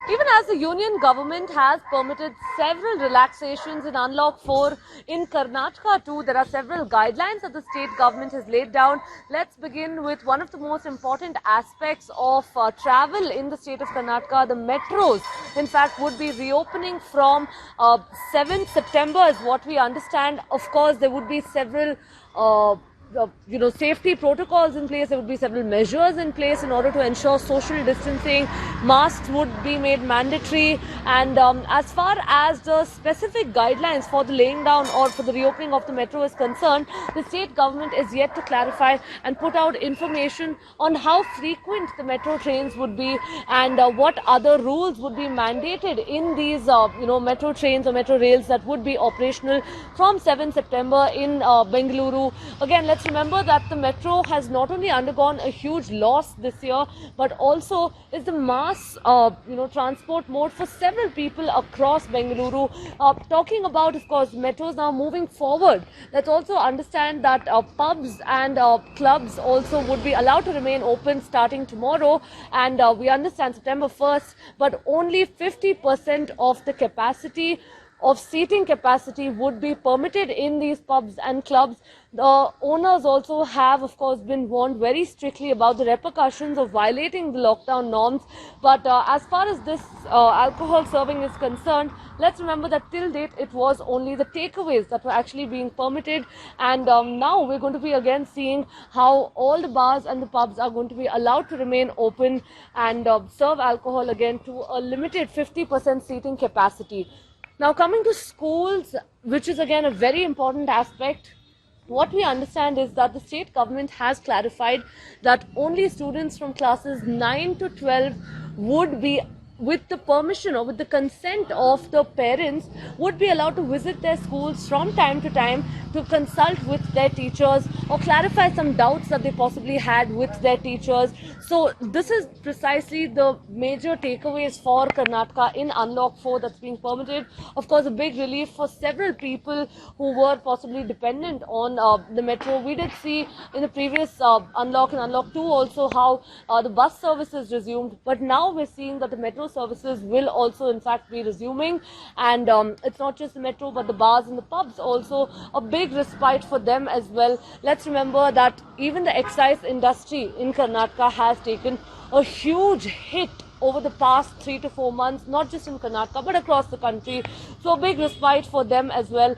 Even as the union government has permitted several relaxations in Unlock 4 in Karnataka too, there are several guidelines that the state government has laid down. Let's begin with one of the most important aspects of travel in the state of Karnataka, the metros. In fact, would be reopening from 7th September is what we understand. Of course, there would be several safety protocols in place. There would be several measures in place in order to ensure social distancing. Masks would be made mandatory, and as far as the specific guidelines for the laying down or for the reopening of the metro is concerned, the state government is yet to clarify and put out information on how frequent the metro trains would be and what other rules would be mandated in these metro trains or metro rails that would be operational from 7 September in Bengaluru. Again, let's remember that the metro has not only undergone a huge loss this year, but also is the mass transport mode for several people across Bengaluru. Talking about, of course, metros now moving forward, let's also understand that pubs and clubs also would be allowed to remain open starting tomorrow, and we understand September 1st, but only 50% of the capacity of seating capacity would be permitted in these pubs and clubs. The owners also have, of course, been warned very strictly about the repercussions of violating the lockdown norms. But as far as this alcohol serving is concerned, let's remember that till date it was only the takeaways that were actually being permitted, and now we're going to be again seeing how all the bars and the pubs are going to be allowed to remain open and serve alcohol again to a limited 50% seating capacity. Now, coming to schools, which is again a very important aspect, what we understand is that the state government has clarified that only students from classes 9 to 12 would be, with the permission or with the consent of the parents, would be allowed to visit their schools from time to time to consult with their teachers or clarify some doubts that they possibly had with their teachers. So this is precisely the major takeaways for Karnataka in Unlock 4 that's being permitted. Of course, a big relief for several people who were possibly dependent on the metro. We did see in the previous Unlock and Unlock 2 also how the bus services resumed, but now we're seeing that the metro services will also in fact be resuming, and it's not just the metro but the bars and the pubs also, a big respite for them as well. Let's remember that even the excise industry in Karnataka has taken a huge hit over the past 3 to 4 months, not just in Karnataka but across the country. So a big respite for them as well.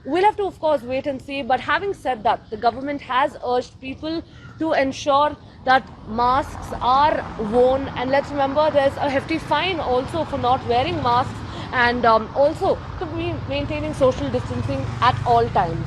We'll have to of course wait and see, but having said that, the government has urged people to ensure that masks are worn, and let's remember there's a hefty fine also for not wearing masks, and also to be maintaining social distancing at all times.